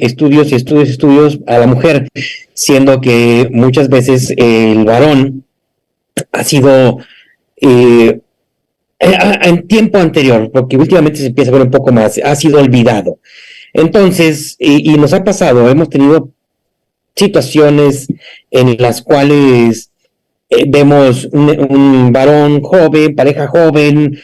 estudios a la mujer, siendo que muchas veces el varón ha sido en tiempo anterior, porque últimamente se empieza a ver un poco más, ha sido olvidado. Entonces, y nos ha pasado, hemos tenido situaciones en las cuales vemos un varón joven, pareja joven,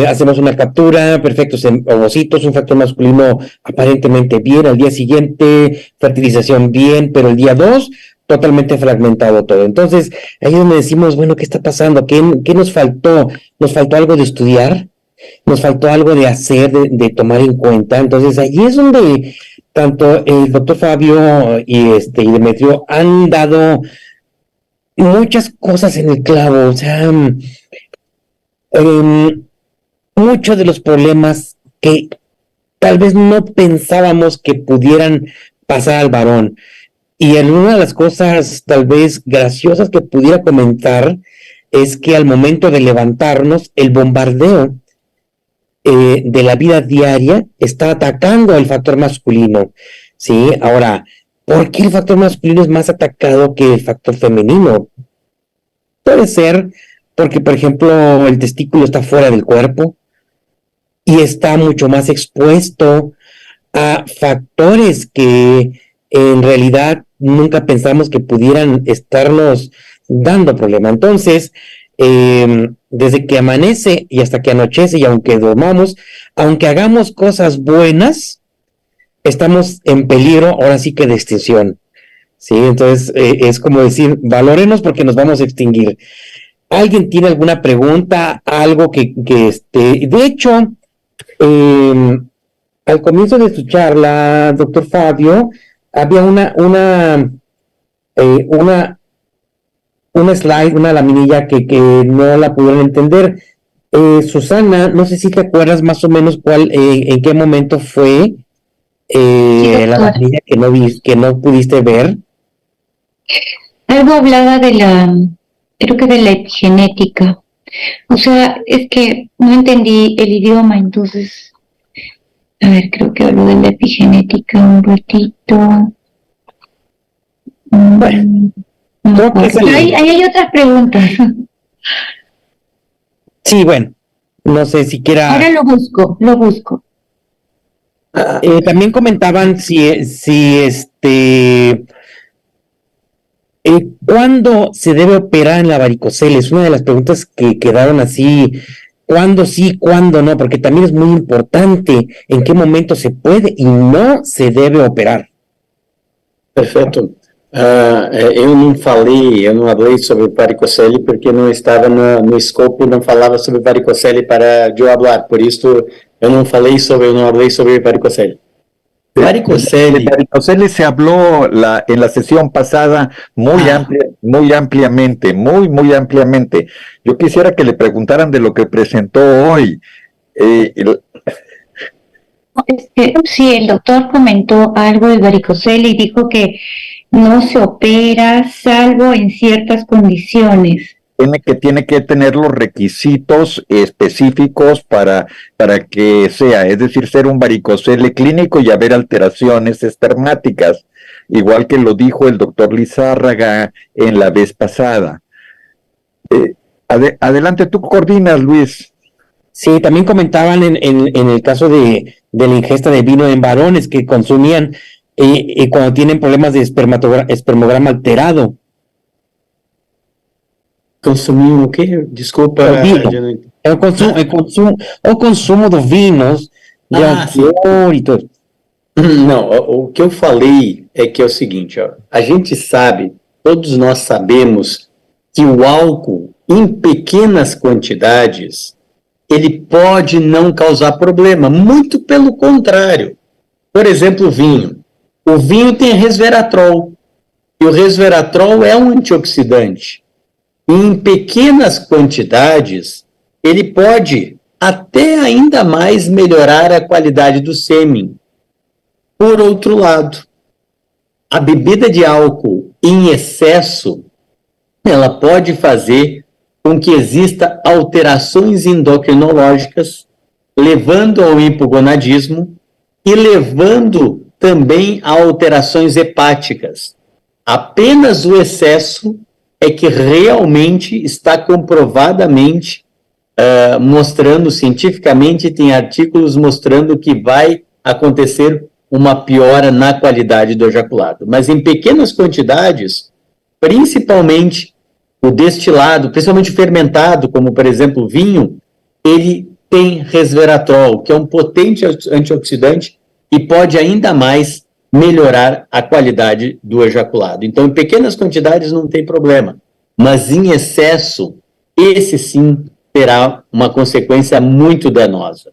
hacemos una captura, perfectos ovocitos, un factor masculino aparentemente bien, al día siguiente fertilización bien, pero el día 2 totalmente fragmentado todo. Entonces, ahí es donde decimos, bueno, ¿qué está pasando? ¿Qué nos faltó? ¿Nos faltó algo de estudiar? ¿Nos faltó algo de hacer, de tomar en cuenta? Entonces, allí es donde tanto el doctor Fabio y Demetrio han dado muchas cosas en el clavo, o sea, muchos de los problemas que tal vez no pensábamos que pudieran pasar al varón. Y en una de las cosas tal vez graciosas que pudiera comentar es que al momento de levantarnos, el bombardeo de la vida diaria está atacando al factor masculino, ¿sí? Ahora, ¿por qué el factor masculino es más atacado que el factor femenino? Puede ser porque, por ejemplo, el testículo está fuera del cuerpo y está mucho más expuesto a factores que en realidad nunca pensamos que pudieran estarnos dando problema. Entonces, desde que amanece y hasta que anochece, y aunque dormamos, aunque hagamos cosas buenas, estamos en peligro, ahora sí que de extinción. Sí, entonces es como decir, valórenos porque nos vamos a extinguir. ¿Alguien tiene alguna pregunta? Algo de hecho, al comienzo de su charla, doctor Fabio, había una slide, una laminilla que no la pudieron entender. Susana, no sé si te acuerdas más o menos en qué momento fue la laminilla que no pudiste ver. Algo hablaba creo que de la epigenética. O sea, es que no entendí el idioma, entonces, a ver, creo que hablo de la epigenética un ratito. Bueno, creo que hay otras preguntas. Sí, bueno, no sé si quiera. Ahora lo busco. También comentaban ¿cuándo se debe operar en la varicocele? Es una de las preguntas que quedaron así. ¿Cuándo sí, cuándo no? Porque también es muy importante en qué momento se puede y no se debe operar. Perfeito. Eu não falei sobre varicocele porque não estava no escopo, não falava sobre varicocele para eu falar, por isso eu não falei sobre varicocele. Varicocele. De varicocele se habló en la sesión pasada muy ampliamente. Yo quisiera que le preguntaran de lo que presentó hoy. Sí, el doctor comentó algo del varicocele y dijo que no se opera salvo en ciertas condiciones. Tiene que tener los requisitos específicos para que sea, es decir, ser un varicocele clínico y haber alteraciones espermáticas, igual que lo dijo el doctor Lizárraga en la vez pasada. Adelante, tú coordinas, Luis. Sí, también comentaban en el caso de la ingesta de vino en varones que consumían cuando tienen problemas de espermograma alterado. Consumir o quê? Desculpa. O consumo dos vinos, de alcohol e tudo. Não, o que eu falei é que é o seguinte, ó, a gente sabe, todos nós sabemos que o álcool, em pequenas quantidades, ele pode não causar problema, muito pelo contrário. Por exemplo, o vinho. O vinho tem resveratrol, e o resveratrol é um antioxidante. E em pequenas quantidades, ele pode até ainda mais melhorar a qualidade do sêmen. Por outro lado, a bebida de álcool em excesso, ela pode fazer com que exista alterações endocrinológicas, levando ao hipogonadismo e levando também a alterações hepáticas. Apenas o excesso é que realmente está comprovadamente mostrando cientificamente, tem artigos mostrando que vai acontecer uma piora na qualidade do ejaculado. Mas em pequenas quantidades, principalmente o destilado, principalmente o fermentado, como por exemplo o vinho, ele tem resveratrol, que é um potente antioxidante e pode ainda mais melhorar a qualidade do ejaculado. Então, em pequenas quantidades não tem problema, mas em excesso, esse sim terá uma consequência muito danosa.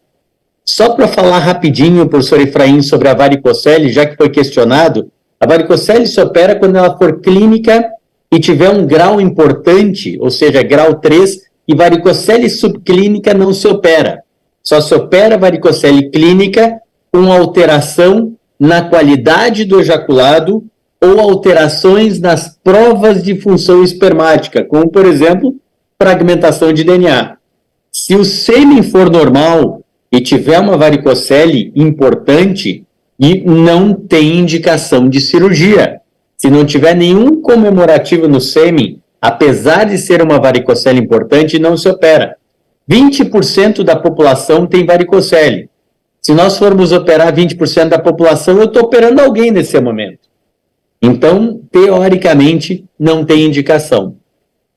Só para falar rapidinho, professor Efraim, sobre a varicocele, já que foi questionado, a varicocele se opera quando ela for clínica e tiver um grau importante, ou seja, grau 3, e varicocele subclínica não se opera. Só se opera varicocele clínica com alteração na qualidade do ejaculado ou alterações nas provas de função espermática, como, por exemplo, fragmentação de DNA. Se o sêmen for normal e tiver uma varicocele importante, e não tem indicação de cirurgia. Se não tiver nenhum comemorativo no sêmen, apesar de ser uma varicocele importante, não se opera. 20% da população tem varicocele. Se nós formos operar 20% da população, eu estou operando alguém nesse momento. Então, teoricamente, não tem indicação.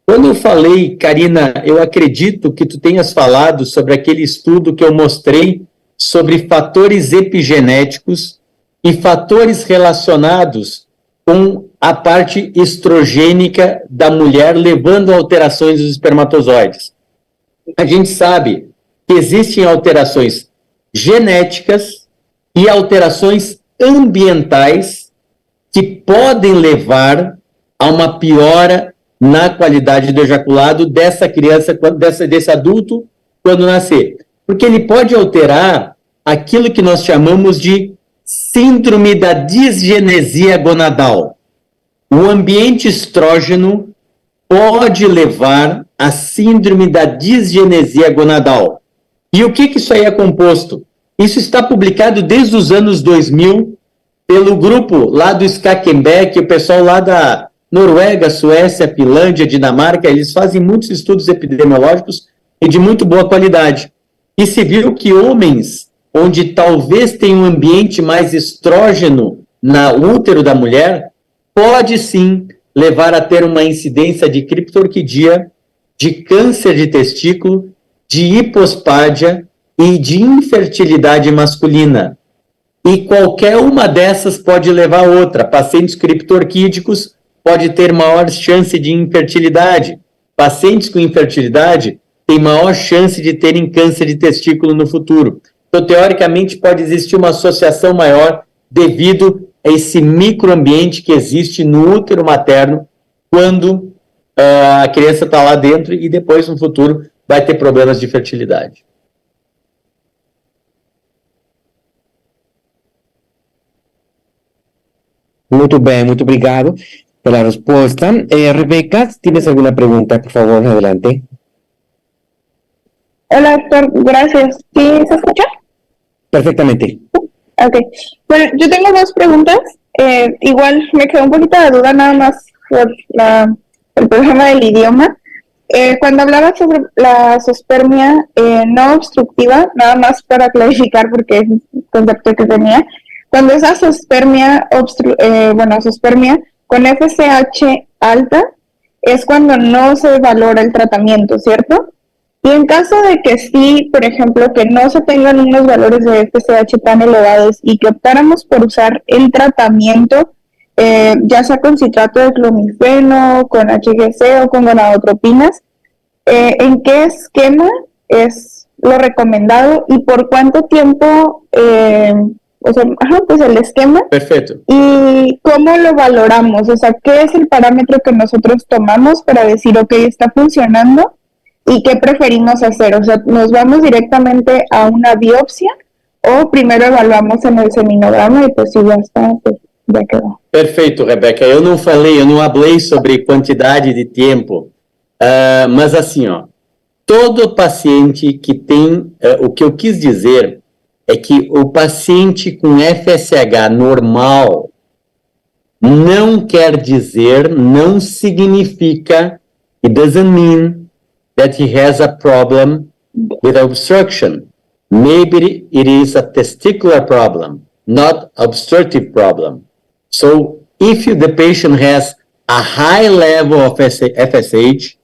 Quando eu falei, Karina, eu acredito que tu tenhas falado sobre aquele estudo que eu mostrei sobre fatores epigenéticos e fatores relacionados com a parte estrogênica da mulher, levando a alterações dos espermatozoides. A gente sabe que existem alterações genéticas e alterações ambientais que podem levar a uma piora na qualidade do ejaculado dessa criança, desse adulto, quando nascer. Porque ele pode alterar aquilo que nós chamamos de síndrome da disgenesia gonadal. O ambiente estrógeno pode levar à síndrome da disgenesia gonadal. E o que isso aí é composto? Isso está publicado desde os anos 2000 pelo grupo lá do Skakenbeck, o pessoal lá da Noruega, Suécia, Finlândia, Dinamarca. Eles fazem muitos estudos epidemiológicos e de muito boa qualidade. E se viu que homens onde talvez tenha um ambiente mais estrógeno na útero da mulher, pode sim levar a ter uma incidência de criptorquidia, de câncer de testículo, de hipospádia e de infertilidade masculina. E qualquer uma dessas pode levar a outra. Pacientes criptorquídicos pode ter maior chance de infertilidade. Pacientes com infertilidade têm maior chance de terem câncer de testículo no futuro. Então, teoricamente, pode existir uma associação maior devido a esse microambiente que existe no útero materno quando a criança está lá dentro e depois, no futuro, vai ter problemas de fertilidade. Muito bem, muito obrigado pela resposta. Rebeca, ¿tienes alguna pregunta? Por favor, adelante. Hola, doctor, gracias. ¿Sí se escucha? Perfectamente. Ok. Bueno, yo tengo dos preguntas. Igual me quedó un poquito de duda nada más por el problema del idioma. Cuando hablaba sobre la zoospermia no obstructiva, nada más para clarificar porque es un concepto que tenía, cuando esa zoospermia, zoospermia con FSH alta es cuando no se valora el tratamiento, ¿cierto? Y en caso de que sí, por ejemplo, que no se tengan unos valores de FSH tan elevados y que optáramos por usar el tratamiento, ya sea con citrato de clomifeno, con HGC o con gonadotropinas, ¿en qué esquema es lo recomendado y por cuánto tiempo, pues el esquema? Perfecto. ¿Y cómo lo valoramos? O sea, ¿qué es el parámetro que nosotros tomamos para decir, ok, está funcionando? ¿Y qué preferimos hacer? O sea, ¿nos vamos directamente a una biopsia o primero evaluamos en el seminograma y pues si ya está, pues ya quedó? Perfeito, Rebeca. Eu não falei sobre quantidade de tempo, mas assim, ó, todo paciente que tem, o que eu quis dizer é que o paciente com FSH normal não quer dizer, não significa, it doesn't mean that he has a problem with obstruction. Maybe it is a testicular problem, not obstructive problem. So if the patient has a high level of FSH,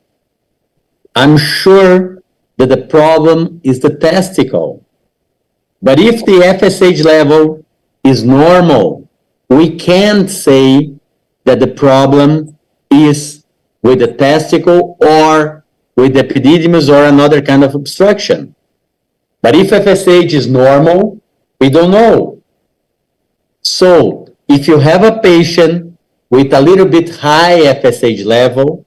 I'm sure that the problem is the testicle. But if the FSH level is normal, we can't say that the problem is with the testicle or with the epididymis or another kind of obstruction. But if FSH is normal, we don't know. So if you have a patient with a little bit high FSH level,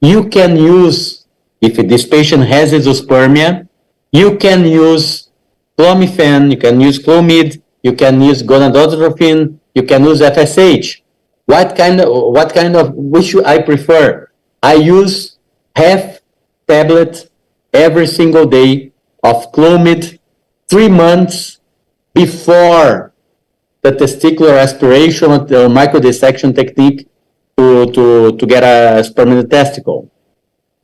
you can use, if this patient has azoospermia, you can use clomiphene, you can use Clomid, you can use gonadotropin, you can use FSH. What kind of, which I prefer? I use half tablet every single day of Clomid 3 months before the testicular aspiration or microdissection technique to get a sperm in the testicle.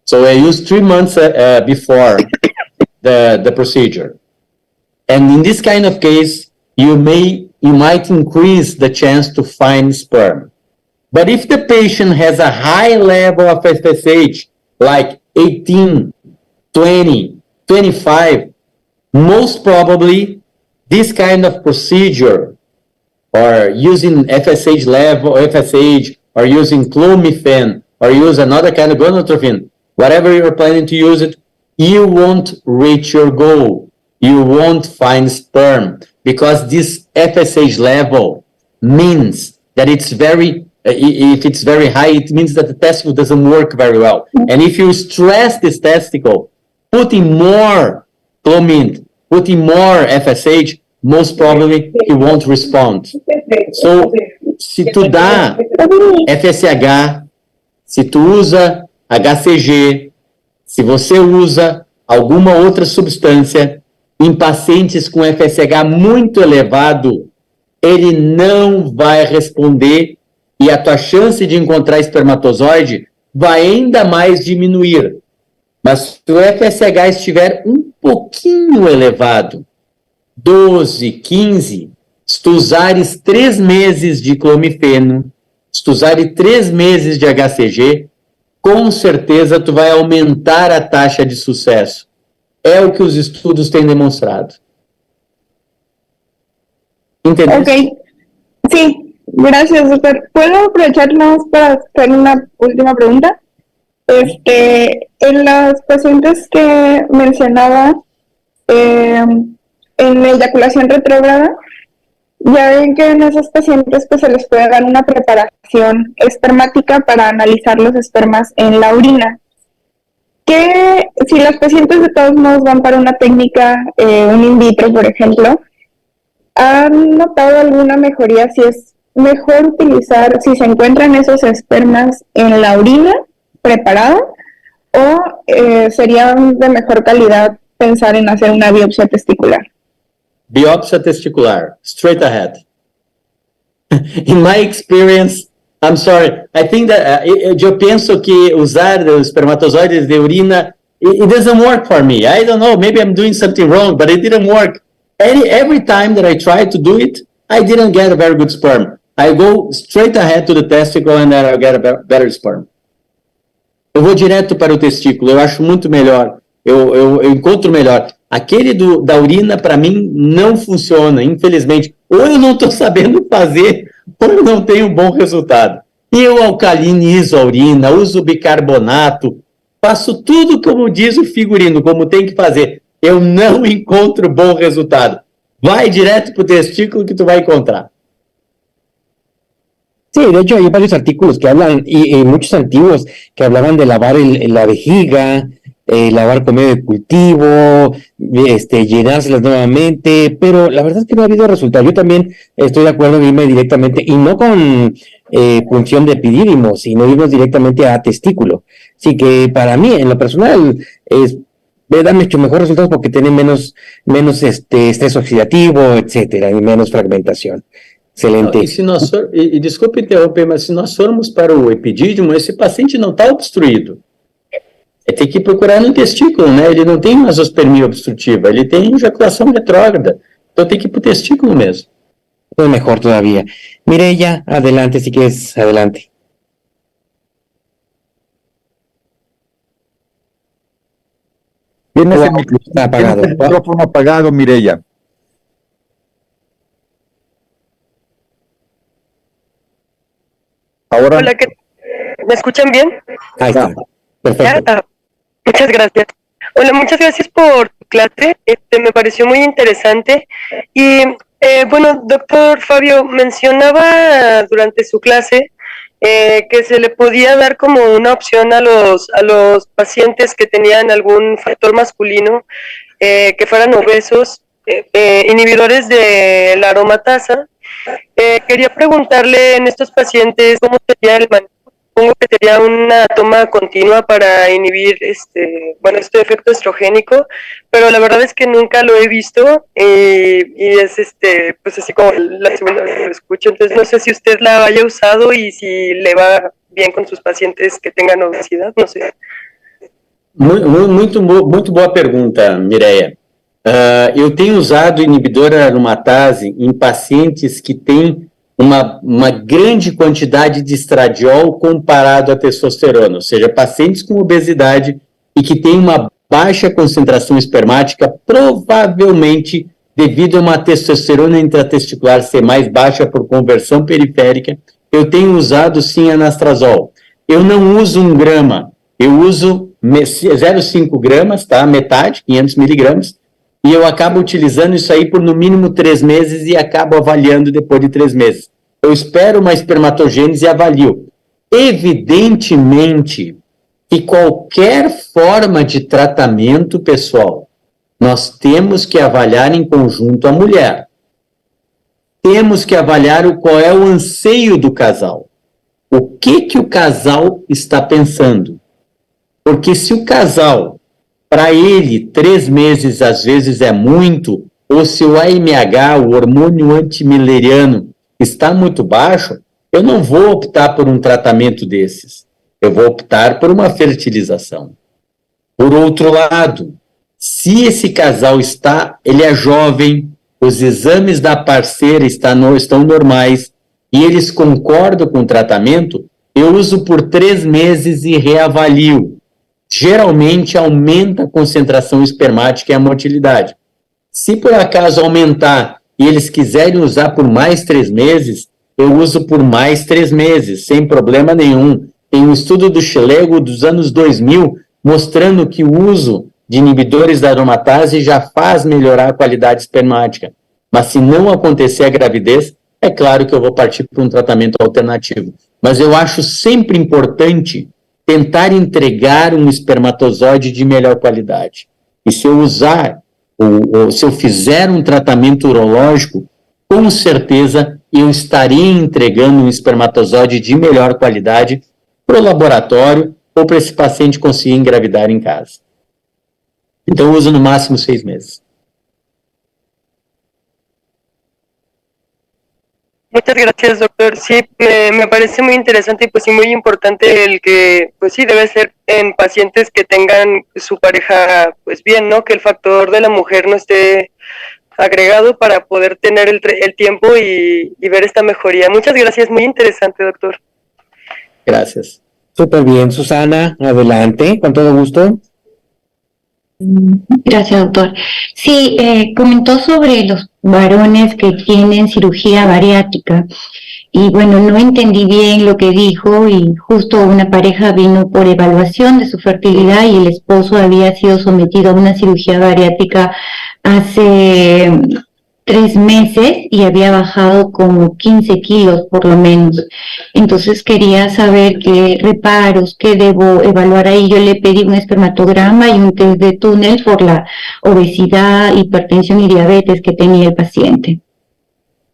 So I use 3 months before the procedure. And in this kind of case, you might increase the chance to find sperm. But if the patient has a high level of FSH, like 18, 20, 25, most probably this kind of procedure, or using FSH level, FSH, or using clomiphene, or use another kind of gonadotropin, whatever you're planning to use it, you won't reach your goal. You won't find sperm, because this FSH level means that it's very, if it's very high, it means that the testicle doesn't work very well. And if you stress this testicle, putting more Clomid, putting more FSH, most probably he won't respond. So, se tu dá FSH, se tu usa HCG, se você usa alguma outra substância, em pacientes com FSH muito elevado, ele não vai responder e a tua chance de encontrar espermatozoide vai ainda mais diminuir. Mas se o FSH estiver um pouquinho elevado, 12, 15, se tu usares 3 meses de clomifeno, se tu usares 3 meses de HCG, com certeza tu vai aumentar a taxa de sucesso. É o que os estudos têm demonstrado. ¿Entendés? Ok, sí, gracias, doctor. ¿Puedo aprovecharnos para hacer una última pregunta? En las pacientes que mencionaba en la eyaculación retrógrada, ya ven que en esos pacientes pues se les puede dar una preparación espermática para analizar los espermas en la orina. Que si las pacientes de todos modos van para una técnica, un in vitro, por ejemplo, ¿han notado alguna mejoría si es mejor utilizar, si se encuentran esos espermas en la orina preparada, o sería de mejor calidad pensar en hacer una biopsia testicular? Biopsia testicular, straight ahead. In my experience, I'm sorry, I think that eu penso que usar os espermatozoides de urina, it doesn't work for me. I don't know, maybe I'm doing something wrong, but it didn't work. Every time that I tried to do it, I didn't get a very good sperm. I go straight ahead to the testicle and then I get a better sperm. Eu vou direto para o testículo, eu acho muito melhor, eu encontro melhor. Aquele da urina, para mim, não funciona, infelizmente. Ou eu não estou sabendo fazer, ou eu não tenho um bom resultado. Eu alcalinizo a urina, uso bicarbonato, faço tudo como diz o figurino, como tem que fazer. Eu não encontro bom resultado. Vai direto para o testículo que tu vai encontrar. Sí, de hecho hay varios artículos que hablan, y muchos antiguos, que hablaban de lavar la vejiga, lavar con medio de cultivo, llenárselas nuevamente, pero la verdad es que no ha habido resultado. Yo también estoy de acuerdo en irme directamente, y no con punción de epidídimo, sino irnos directamente a testículo. Así que para mí, en lo personal, es dan mucho mejores resultados porque tienen menos estrés oxidativo, etcétera, y menos fragmentación. Excelente. E se nós desculpe interromper, mas se nós formos para o epidídimo, esse paciente não está obstruído. Tem que procurar no testículo, né? Ele não tem vasospermia obstrutiva, ele tem ejaculação retrógrada. Então tem que ir para o testículo mesmo. Es mejor todavía. Mireya, adelante, si quieres, adelante. Tienes Wow, el está apagado. tienes el micrófono apagado, Mireya. Ahora Hola, ¿me escuchan bien? Ahí está. ¿Ya? Perfecto. Muchas gracias. Hola, muchas gracias por tu clase. Me pareció muy interesante. Y bueno, doctor Fabio, mencionaba durante su clase que se le podía dar como una opción a los pacientes que tenían algún factor masculino, que fueran obesos, inhibidores de la aromatasa. Quería preguntarle en estos pacientes cómo sería el manejo. Supongo que sería una toma continua para inhibir este efecto estrogénico, pero la verdad es que nunca lo he visto y es pues así como la segunda vez que lo escucho. Entonces no sé si usted la haya usado y si le va bien con sus pacientes que tengan obesidad, no sé. Muito boa pergunta, Mireia. Eu tenho usado inibidor aromatase em pacientes que têm uma grande quantidade de estradiol comparado à testosterona, ou seja, pacientes com obesidade e que têm uma baixa concentração espermática, provavelmente devido a uma testosterona intratesticular ser mais baixa por conversão periférica. Eu tenho usado sim anastrozol. Eu não uso 1 grama, eu uso 0,5 gramas, tá? Metade, 500 miligramas, e eu acabo utilizando isso aí por no mínimo 3 meses e acabo avaliando depois de 3 meses. Eu espero uma espermatogênese e avalio. Evidentemente que qualquer forma de tratamento, pessoal, nós temos que avaliar em conjunto a mulher. Temos que avaliar qual é o anseio do casal. O que o casal está pensando? Porque se o casal, para ele, 3 meses às vezes é muito, ou se o AMH, o hormônio antimileriano, está muito baixo, eu não vou optar por um tratamento desses. Eu vou optar por uma fertilização. Por outro lado, se esse casal ele é jovem, os exames da parceira estão normais e eles concordam com o tratamento, eu uso por 3 meses e reavalio. Geralmente aumenta a concentração espermática e a motilidade. Se por acaso aumentar e eles quiserem usar por mais 3 meses, eu uso por mais 3 meses, sem problema nenhum. Tem um estudo do Schlegel dos anos 2000 mostrando que o uso de inibidores da aromatase já faz melhorar a qualidade espermática. Mas se não acontecer a gravidez, é claro que eu vou partir para um tratamento alternativo. Mas eu acho sempre importante tentar entregar um espermatozoide de melhor qualidade. E se eu usar, ou se eu fizer um tratamento urológico, com certeza eu estarei entregando um espermatozoide de melhor qualidade para o laboratório ou para esse paciente conseguir engravidar em casa. Então eu uso no máximo 6 meses. Muchas gracias, doctor. Sí, me parece muy interesante y pues sí muy importante el que, pues sí, debe ser en pacientes que tengan su pareja, pues bien, ¿no? Que el factor de la mujer no esté agregado para poder tener el tiempo y ver esta mejoría. Muchas gracias, muy interesante, doctor. Gracias. Súper bien, Susana, adelante, con todo gusto. Gracias, doctor. Sí, comentó sobre los varones que tienen cirugía bariátrica y bueno, no entendí bien lo que dijo y justo una pareja vino por evaluación de su fertilidad y el esposo había sido sometido a una cirugía bariátrica hace 3 meses y había bajado como 15 kilos por lo menos. Entonces quería saber qué reparos, qué debo evaluar ahí. Yo le pedí un espermatograma y un test de túnel por la obesidad, hipertensión y diabetes que tenía el paciente.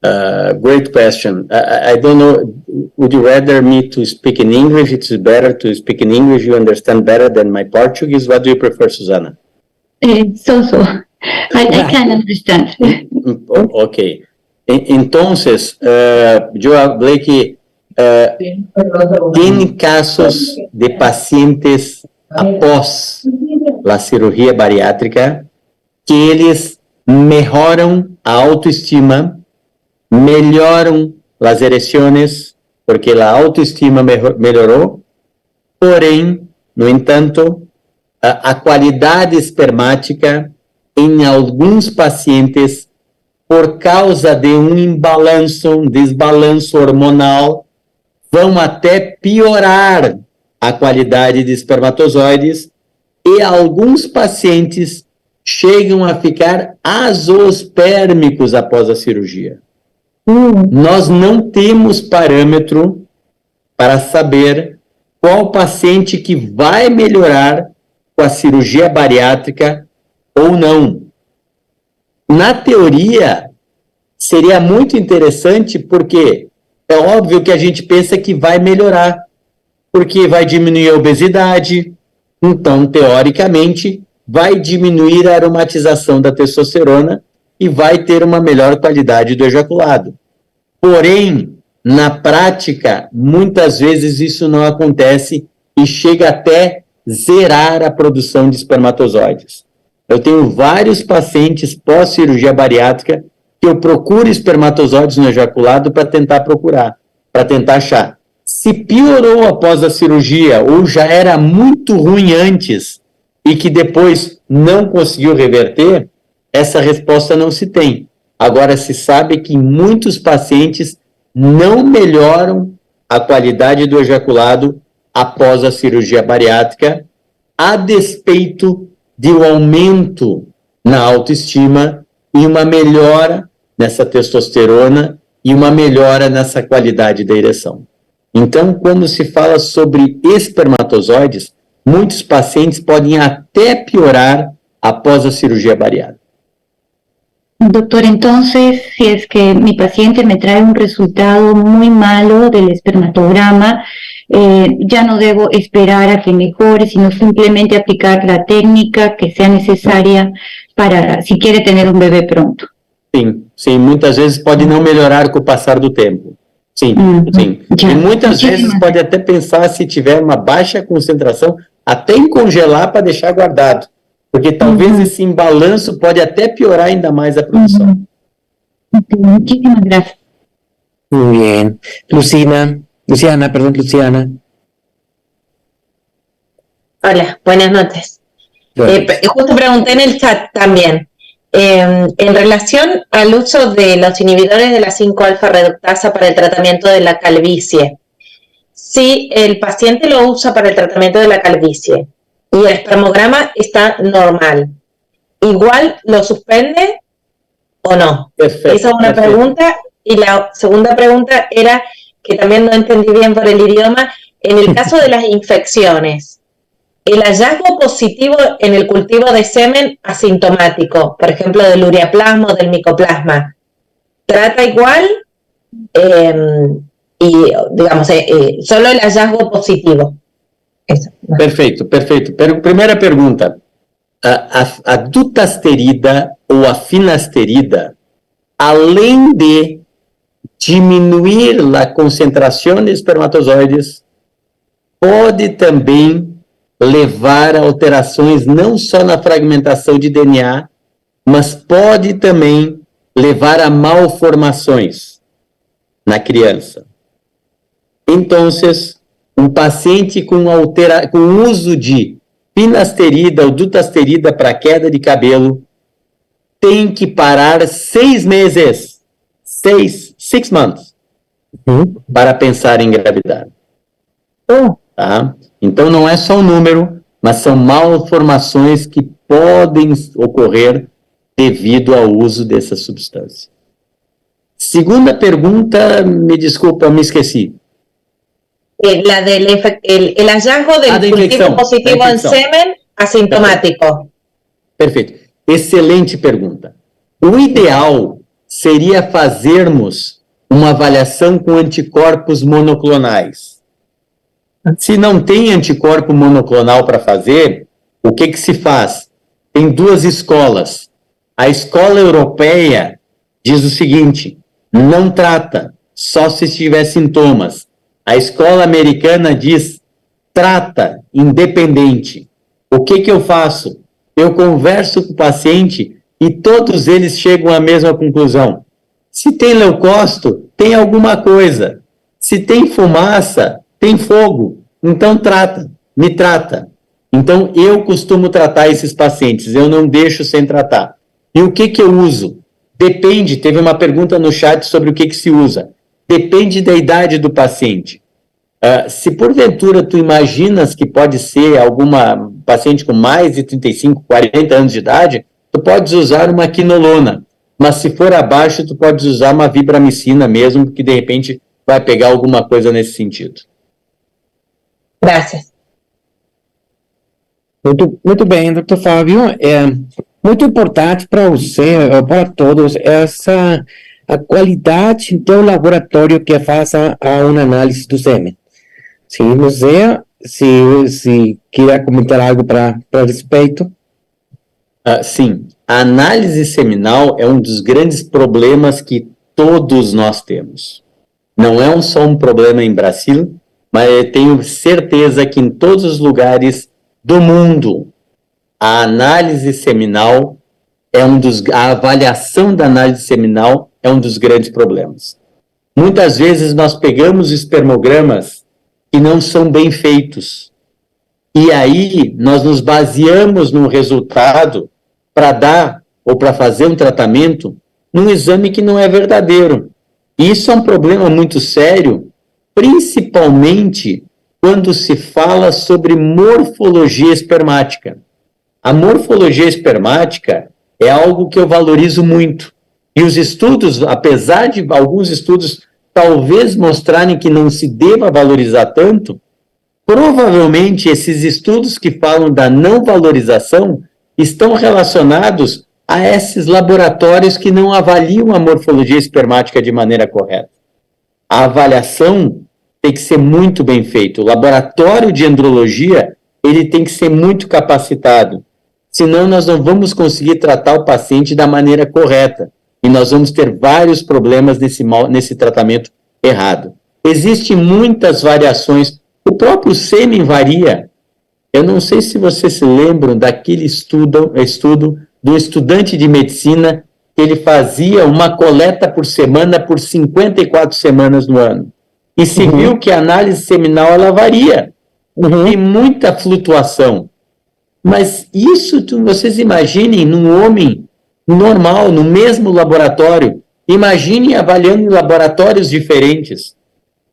Great question. I don't know, would you rather me to speak in English? It's better to speak in English, you understand better than my Portuguese. What do you prefer, Susana? So. I can understand. Ok. Entonces, yo hablé que tem casos de pacientes após a cirurgia bariátrica que eles melhoram a autoestima, melhoram as ereções, porque a autoestima melhorou, porém, no entanto, a qualidade espermática em alguns pacientes, por causa de um desbalanço hormonal, vão até piorar a qualidade de espermatozoides e alguns pacientes chegam a ficar azoospermicos após a cirurgia. Nós não temos parâmetro para saber qual paciente que vai melhorar com a cirurgia bariátrica ou não. Na teoria, seria muito interessante porque é óbvio que a gente pensa que vai melhorar, porque vai diminuir a obesidade, então, teoricamente, vai diminuir a aromatização da testosterona e vai ter uma melhor qualidade do ejaculado. Porém, na prática, muitas vezes isso não acontece e chega até zerar a produção de espermatozoides. Eu tenho vários pacientes pós-cirurgia bariátrica que eu procuro espermatozoides no ejaculado para tentar achar. Se piorou após a cirurgia ou já era muito ruim antes e que depois não conseguiu reverter, essa resposta não se tem. Agora, se sabe que muitos pacientes não melhoram a qualidade do ejaculado após a cirurgia bariátrica, a despeito de um aumento na autoestima e uma melhora nessa testosterona e uma melhora nessa qualidade da ereção. Então, quando se fala sobre espermatozoides, muitos pacientes podem até piorar após a cirurgia bariátrica. Doctor, entonces, si es que mi paciente me trae un resultado muy malo del espermatograma, ya no debo esperar a que mejore, sino simplemente aplicar la técnica que sea necesaria para, si quiere tener un bebé pronto. Sim, muitas vezes pode não melhorar com o passar do tempo. Sim. E muitas vezes pode até pensar, se tiver uma baixa concentração, até em congelar para deixar guardado. Porque talvez esse imbalanço pode até piorar ainda mais a produção. Muchísimas gracias. Muy bien. Luciana. Hola, buenas noches. Justo pregunté en el chat también, en relación al uso de los inhibidores de la 5-alfa reductasa para el tratamiento de la calvicie. Si el paciente lo usa para el tratamiento de la calvicie y el espermograma está normal, ¿igual lo suspende o no? Perfecto. Esa es una pregunta. Y la segunda pregunta era, que también no entendí bien por el idioma, en el caso de las infecciones, el hallazgo positivo en el cultivo de semen asintomático, por ejemplo, del ureaplasma o del micoplasma, ¿trata igual? Y, digamos, solo el hallazgo positivo. Eso. Perfeito. Primeira pergunta. A dutasterida ou a finasterida, além de diminuir a concentração de espermatozoides, pode também levar a alterações não só na fragmentação de DNA, mas pode também levar a malformações na criança. Então, um paciente com uso de finasterida ou dutasterida para queda de cabelo tem que parar 6 meses, 6 months, para pensar em engravidar. Tá? Então, não é só um número, mas são malformações que podem ocorrer devido ao uso dessa substância. Segunda pergunta, me desculpa, me esqueci. La del el hallazgo del cultivo positivo en semen asintomático. Perfeito. Excelente pergunta. O ideal seria fazermos uma avaliação com anticorpos monoclonais. Se não tem anticorpo monoclonal para fazer, o que se faz? tem duas escolas. A escola europeia diz o seguinte: não trata, só se tiver sintomas. A escola americana diz: trata, independente. O que eu faço? Eu converso com o paciente e todos eles chegam à mesma conclusão. Se tem leucócito, tem alguma coisa. Se tem fumaça, tem fogo. Então trata, me trata. Então eu costumo tratar esses pacientes, eu não deixo sem tratar. E o que eu uso? Depende, teve uma pergunta no chat sobre o que se usa. Depende da idade do paciente. Se porventura tu imaginas que pode ser alguma paciente com mais de 35, 40 anos de idade, tu podes usar uma quinolona. Mas se for abaixo, tu podes usar uma vibramicina mesmo, porque de repente vai pegar alguma coisa nesse sentido. Gracias. Muito bem, doutor Fábio. É muito importante para você, para todos, a qualidade do laboratório que faça uma análise do sêmen. Sim, não sei se queria comentar algo para respeito. Sim, a análise seminal é um dos grandes problemas que todos nós temos. Não é só um problema em Brasil, mas eu tenho certeza que em todos os lugares do mundo, a análise seminal a avaliação da análise seminal é um dos grandes problemas. Muitas vezes nós pegamos espermogramas que não são bem feitos, e aí nós nos baseamos no resultado para dar ou para fazer um tratamento num exame que não é verdadeiro. E isso é um problema muito sério, principalmente quando se fala sobre morfologia espermática. A morfologia espermática é algo que eu valorizo muito. E os estudos, apesar de alguns estudos talvez mostrarem que não se deva valorizar tanto, provavelmente esses estudos que falam da não valorização estão relacionados a esses laboratórios que não avaliam a morfologia espermática de maneira correta. A avaliação tem que ser muito bem feita. O laboratório de andrologia, ele tem que ser muito capacitado. Senão nós não vamos conseguir tratar o paciente da maneira correta. E nós vamos ter vários problemas nesse tratamento errado. Existem muitas variações. O próprio sêmen varia. Eu não sei se vocês se lembram daquele estudo do estudante de medicina que ele fazia uma coleta por semana por 54 semanas no ano. E se viu que a análise seminal ela varia. Tem muita flutuação. Mas isso, vocês imaginem num homem normal, no mesmo laboratório. Imaginem avaliando em laboratórios diferentes.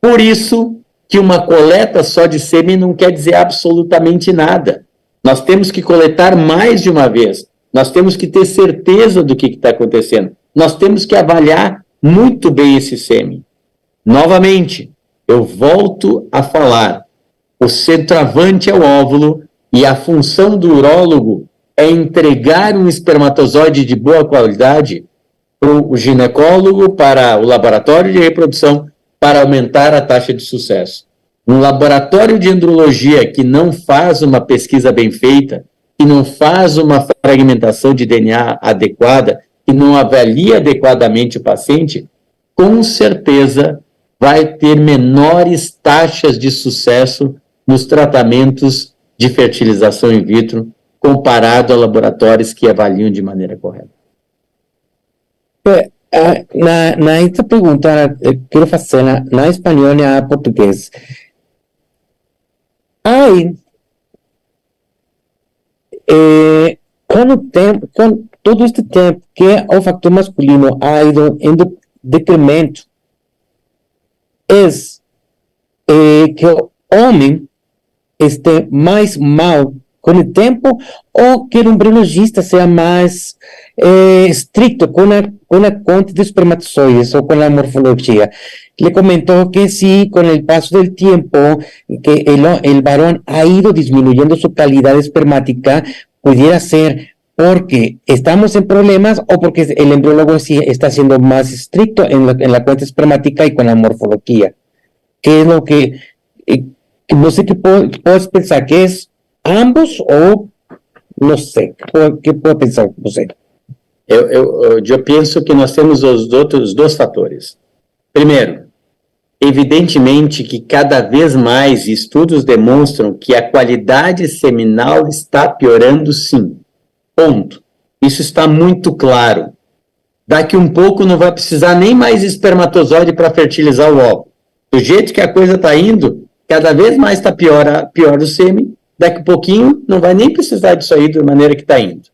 Por isso que uma coleta só de sêmen não quer dizer absolutamente nada. Nós temos que coletar mais de uma vez. Nós temos que ter certeza do que está acontecendo. Nós temos que avaliar muito bem esse sêmen. Novamente, eu volto a falar. O centroavante é o óvulo e a função do urólogo é entregar um espermatozoide de boa qualidade para o ginecólogo, para o laboratório de reprodução, para aumentar a taxa de sucesso. Um laboratório de andrologia que não faz uma pesquisa bem feita, que não faz uma fragmentação de DNA adequada, que não avalia adequadamente o paciente, com certeza vai ter menores taxas de sucesso nos tratamentos de fertilização in vitro, comparado a laboratórios que avaliam de maneira correta. Esta pergunta, quero fazer na espanhol e na português. Com todo este tempo que o factor masculino ha ido em decremento, que o homem esteja mais mal com o tempo, ou que o embriologista seja mais estricto com a conta de espermatozoides ou com a morfologia. Le comentou que sí, con el paso del tiempo, que el varón ha ido disminuyendo su calidad espermática, pudiera ser porque estamos en problemas o porque el embriólogo sí está siendo más estricto en la cuenta espermática y con la morfología. ¿Qué es lo que no sé qué puedes pensar, que es ambos o No sé, ¿qué puedo pensar? No sé. Eu penso que nós temos os outros dois fatores. Primeiro, evidentemente que cada vez mais estudos demonstram que a qualidade seminal está piorando, sim. Ponto. Isso está muito claro. Daqui um pouco não vai precisar nem mais espermatozoide para fertilizar o óvulo. Do jeito que a coisa está indo, cada vez mais está pior o sêmen, daqui a pouquinho não vai nem precisar disso aí da maneira que está indo.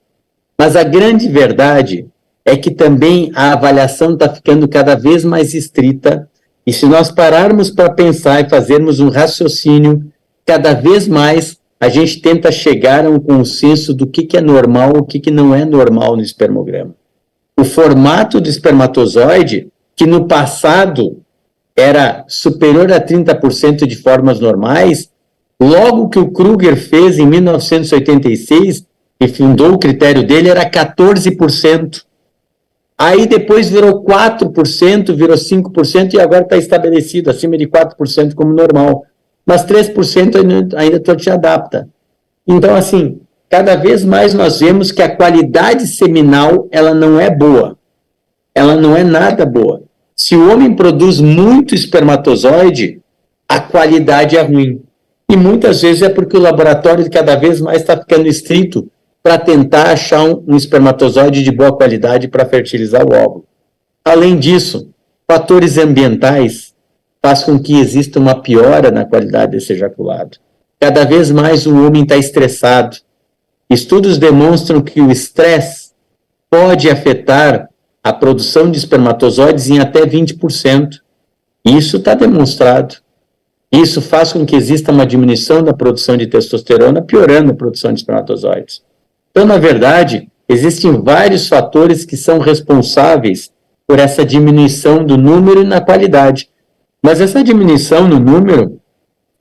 Mas a grande verdade é que também a avaliação está ficando cada vez mais estrita, e se nós pararmos para pensar e fazermos um raciocínio, cada vez mais a gente tenta chegar a um consenso do que é normal, o que não é normal no espermograma. O formato do espermatozoide, que no passado era superior a 30% de formas normais, logo que o Kruger fez em 1986, e fundou o critério dele, era 14%. Aí depois virou 4%, virou 5%, e agora está estabelecido acima de 4% como normal. Mas 3% ainda te adapta. Então, assim, cada vez mais nós vemos que a qualidade seminal, ela não é boa. Ela não é nada boa. Se o homem produz muito espermatozoide, a qualidade é ruim. E muitas vezes é porque o laboratório cada vez mais está ficando estrito para tentar achar um espermatozoide de boa qualidade para fertilizar o óvulo. Além disso, fatores ambientais fazem com que exista uma piora na qualidade desse ejaculado. Cada vez mais o homem está estressado. Estudos demonstram que o estresse pode afetar a produção de espermatozoides em até 20%. Isso está demonstrado. Isso faz com que exista uma diminuição da produção de testosterona, piorando a produção de espermatozoides. Então, na verdade, existem vários fatores que são responsáveis por essa diminuição do número e na qualidade. Mas essa diminuição no número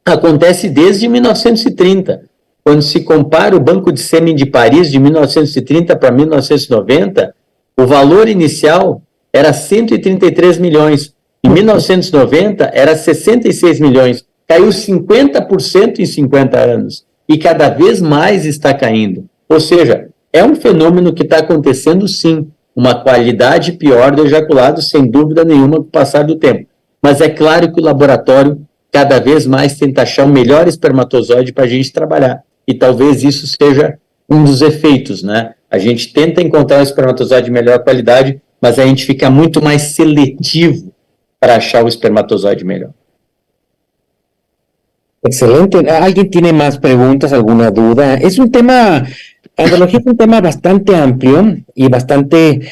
acontece desde 1930. Quando se compara o Banco de Sêmen de Paris de 1930 para 1990, o valor inicial era 133 milhões. Em 1990, era 66 milhões. Caiu 50% em 50 anos. E cada vez mais está caindo. Ou seja, é um fenômeno que está acontecendo, sim. Uma qualidade pior do ejaculado, sem dúvida nenhuma, com o passar do tempo. Mas é claro que o laboratório cada vez mais tenta achar o melhor espermatozoide para a gente trabalhar. E talvez isso seja um dos efeitos, né? A gente tenta encontrar um espermatozoide de melhor qualidade, mas a gente fica muito mais seletivo para achar o espermatozoide melhor. Excelente. ¿Alguien tiene más preguntas, alguna duda? Es un tema, andrología es un tema bastante amplio y bastante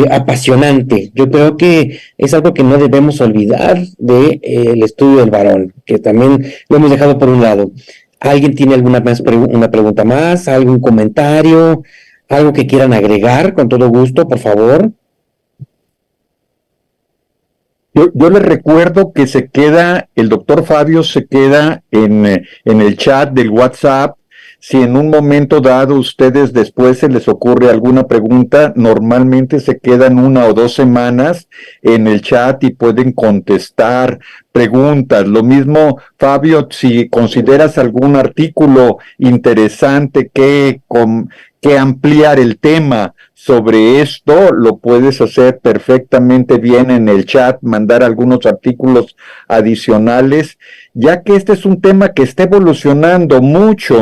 apasionante. Yo creo que es algo que no debemos olvidar del estudio del varón, que también lo hemos dejado por un lado. ¿Alguien tiene una pregunta más? ¿Algún comentario? ¿Algo que quieran agregar? Con todo gusto, por favor. Yo les recuerdo que el doctor Fabio se queda en el chat del WhatsApp. Si en un momento dado ustedes después se les ocurre alguna pregunta, normalmente se quedan 1 o 2 semanas en el chat y pueden contestar preguntas. Lo mismo, Fabio, si consideras algún artículo interesante que ampliar el tema sobre esto, lo puedes hacer perfectamente bien en el chat, mandar algunos artículos adicionales, ya que este es un tema que está evolucionando mucho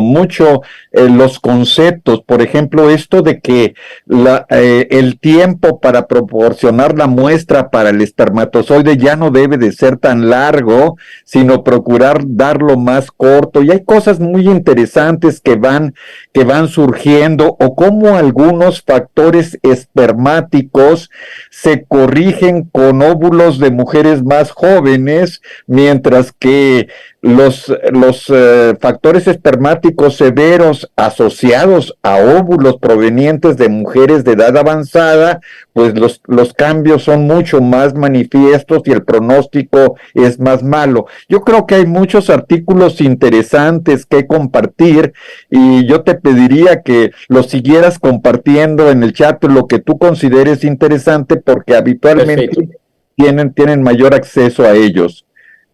los conceptos. Por ejemplo, esto de que el tiempo para proporcionar la muestra para el espermatozoide ya no debe de ser tan largo, sino procurar darlo más corto. Y hay cosas muy interesantes que van surgiendo, o cómo algunos factores espermáticos se corrigen con óvulos de mujeres más jóvenes, mientras que los factores espermáticos severos asociados a óvulos provenientes de mujeres de edad avanzada, pues los cambios son mucho más manifiestos y el pronóstico es más malo. Yo creo que hay muchos artículos interesantes que compartir, y yo te pediría que los siguieras compartiendo en el chat lo que tú consideres interesante, porque habitualmente tienen mayor acceso a ellos.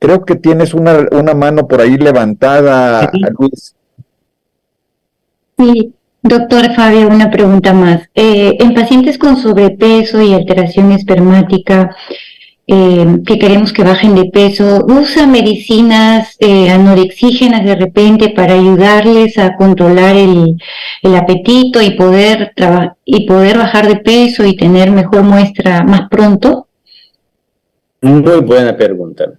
Creo que tienes una mano por ahí levantada, Sí. Luis. Sí, Doctor Fabio, una pregunta más. En pacientes con sobrepeso y alteración espermática, que queremos que bajen de peso, ¿usa medicinas anorexígenas de repente para ayudarles a controlar el apetito y poder bajar de peso y tener mejor muestra más pronto? Muy buena pergunta.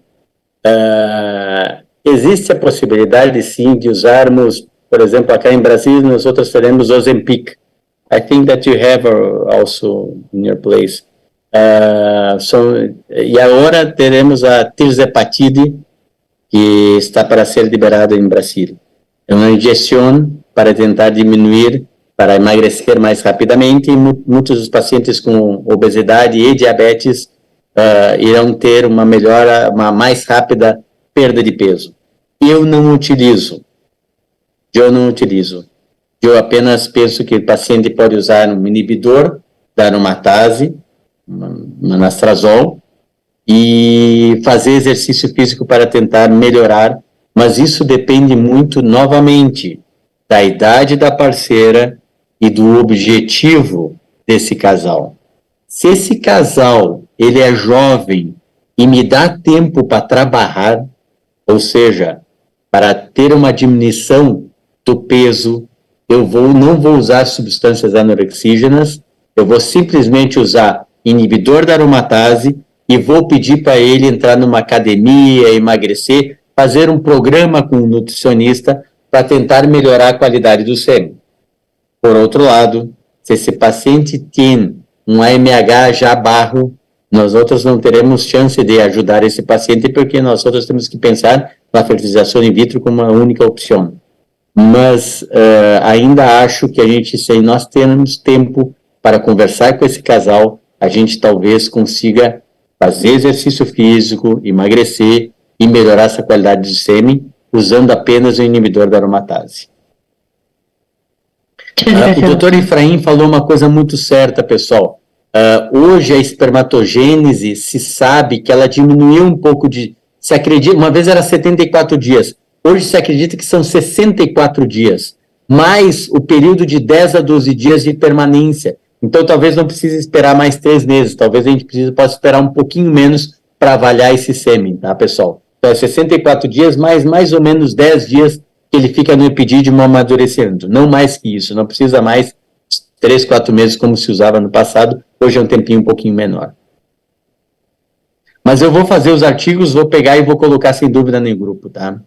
Existe a possibilidade, sim, de usarmos, por exemplo, acá em Brasil, nós teremos Ozempic. I think that you have also in your place. E agora teremos a tirzepatide, que está para ser liberada em Brasil. É uma injeção para tentar diminuir, para emagrecer mais rapidamente, e muitos dos pacientes com obesidade e diabetes irão ter uma melhora, uma mais rápida perda de peso. Eu não utilizo. Eu apenas penso que o paciente pode usar um inibidor da aromatase, manastrozol, e fazer exercício físico para tentar melhorar, mas isso depende muito, novamente, da idade da parceira e do objetivo desse casal. Se esse casal, ele é jovem e me dá tempo para trabalhar, ou seja, para ter uma diminuição do peso, eu não vou usar substâncias anorexígenas, eu vou simplesmente usar inibidor da aromatase e vou pedir para ele entrar numa academia, emagrecer, fazer um programa com um nutricionista para tentar melhorar a qualidade do sêmen. Por outro lado, se esse paciente tem um AMH já baixo, nós outros não teremos chance de ajudar esse paciente, porque nós outros temos que pensar na fertilização in vitro como a única opção. Mas ainda acho que se nós temos tempo para conversar com esse casal, a gente talvez consiga fazer exercício físico, emagrecer e melhorar essa qualidade de sêmen usando apenas o inibidor da aromatase. O doutor Efraim falou uma coisa muito certa, pessoal. Hoje a espermatogênese se sabe que ela diminuiu um pouco se acredita, uma vez era 74 dias, hoje se acredita que são 64 dias, mais o período de 10 a 12 dias de permanência. Então talvez não precise esperar mais 3 meses, talvez a gente possa esperar um pouquinho menos para avaliar esse sêmen, tá, pessoal? Então é 64 dias, mais ou menos 10 dias que ele fica no epidídimo amadurecendo, não mais que isso, não precisa mais 3, 4 meses como se usava no passado, hoje é um tempinho um pouquinho menor. Mas eu vou fazer os artigos, vou pegar e vou colocar sem dúvida no grupo, tá?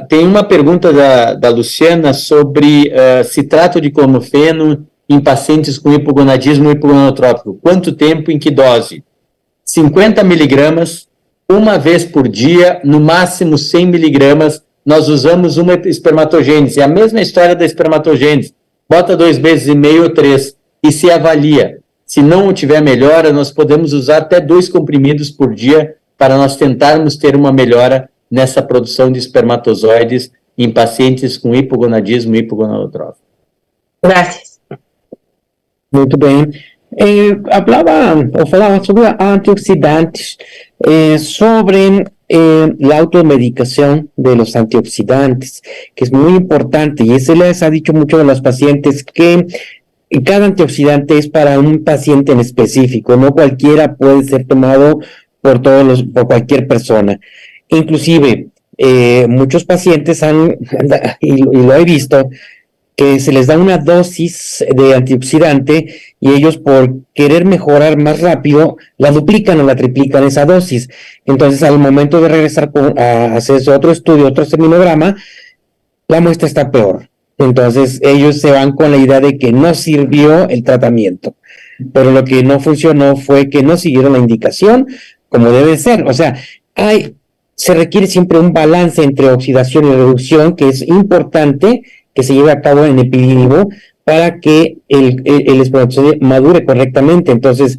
Tem uma pergunta da Luciana sobre citrato de clomifeno em pacientes com hipogonadismo hipogonadotrópico. Quanto tempo, em que dose? 50 miligramas, uma vez por dia, no máximo 100 miligramas, nós usamos uma espermatogênese. É a mesma história da espermatogênese. Bota 2 meses e meio ou 3 e se avalia. Se não tiver melhora, nós podemos usar até 2 comprimidos por dia para nós tentarmos ter uma melhora nessa produção de espermatozoides em pacientes com hipogonadismo hipogonadotrófico. Gracias. Muito bem. Falava sobre antioxidantes, sobre la automedicación de los antioxidantes, que es muy importante, y se les ha dicho mucho a los pacientes que cada antioxidante es para un paciente en específico, no cualquiera puede ser tomado por por cualquier persona. Inclusive, muchos pacientes y lo he visto, que se les da una dosis de antioxidante y ellos, por querer mejorar más rápido, la duplican o la triplican esa dosis. Entonces, al momento de regresar a hacer otro estudio, otro seminograma, la muestra está peor. Entonces, ellos se van con la idea de que no sirvió el tratamiento. Pero lo que no funcionó fue que no siguieron la indicación como debe ser. O sea, se requiere siempre un balance entre oxidación y reducción, que es importante que se lleve a cabo en epidídimo para que el espermatozoide madure correctamente. Entonces,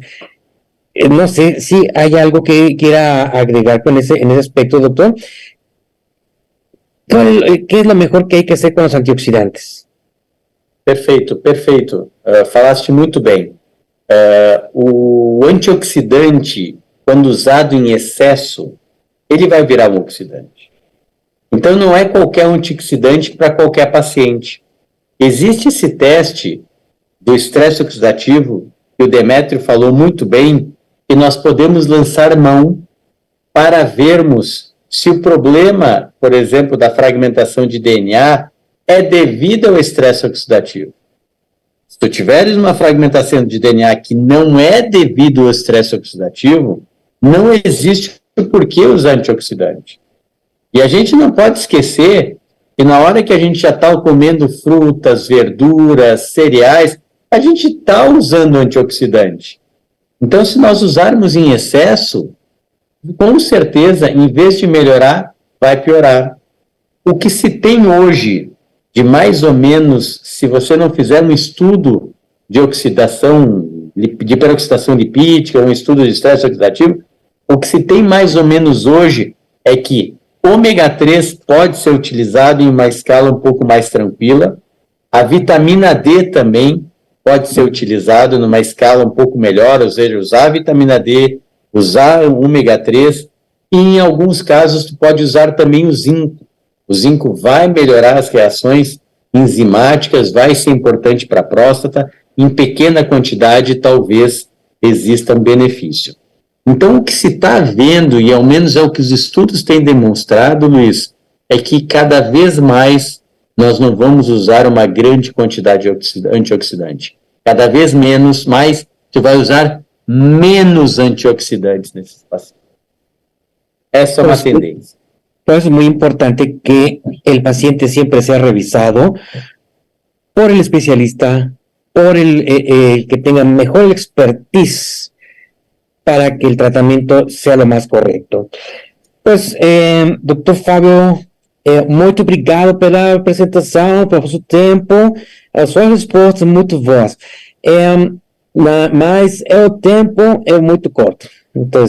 no sé si hay algo que quiera agregar en ese aspecto, doctor. ¿Qué es lo mejor que hay que hacer con los antioxidantes? Perfeito. Falaste muito bem. O antioxidante, quando usado em excesso, ele vai virar um oxidante. Então, não é qualquer antioxidante para qualquer paciente. Existe esse teste do estresse oxidativo, que o Demétrio falou muito bem, que nós podemos lançar mão para vermos se o problema, por exemplo, da fragmentação de DNA é devido ao estresse oxidativo. Se tu tiveres uma fragmentação de DNA que não é devido ao estresse oxidativo, não existe por que usar antioxidante. E a gente não pode esquecer que na hora que a gente já está comendo frutas, verduras, cereais, a gente está usando antioxidante. Então, se nós usarmos em excesso, com certeza, em vez de melhorar, vai piorar. O que se tem hoje, de mais ou menos, se você não fizer um estudo de oxidação, de peroxidação lipídica, um estudo de estresse oxidativo, o que se tem mais ou menos hoje é que ômega 3 pode ser utilizado em uma escala um pouco mais tranquila, a vitamina D também pode ser utilizado numa escala um pouco melhor, ou seja, usar a vitamina D, usar o ômega 3, e em alguns casos tu pode usar também o zinco. O zinco vai melhorar as reações enzimáticas, vai ser importante para a próstata, em pequena quantidade talvez exista um benefício. Então, o que se está vendo, e ao menos é o que os estudos têm demonstrado, Luiz, é que cada vez mais nós não vamos usar uma grande quantidade de antioxidante. Cada vez menos, mais, tu vai usar menos antioxidantes nesses pacientes. Essa é uma tendência. Pues es muy importante que el paciente siempre sea revisado por el especialista, por el que tenga mejor expertise para que el tratamiento sea lo mais correto. Pues, Dr. Fábio, muito obrigado pela apresentação, pelo seu tempo, as suas respostas muito boas. Mas o tempo é muito curto. Então,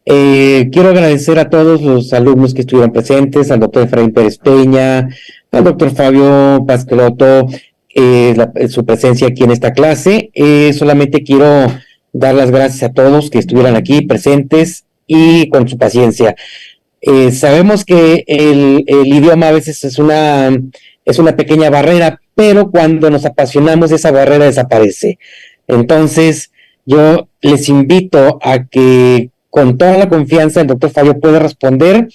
quiero agradecer a todos los alumnos que estuvieron presentes, al doctor Efraín Pérez Peña, al doctor Fabio Pasquelotto, su presencia aquí en esta clase. Solamente quiero dar las gracias a todos que estuvieran aquí presentes y con su paciencia. Sabemos que el idioma a veces es una pequeña barrera, pero cuando nos apasionamos esa barrera desaparece. Entonces, yo les invito a que con toda la confianza el doctor Fabio puede responder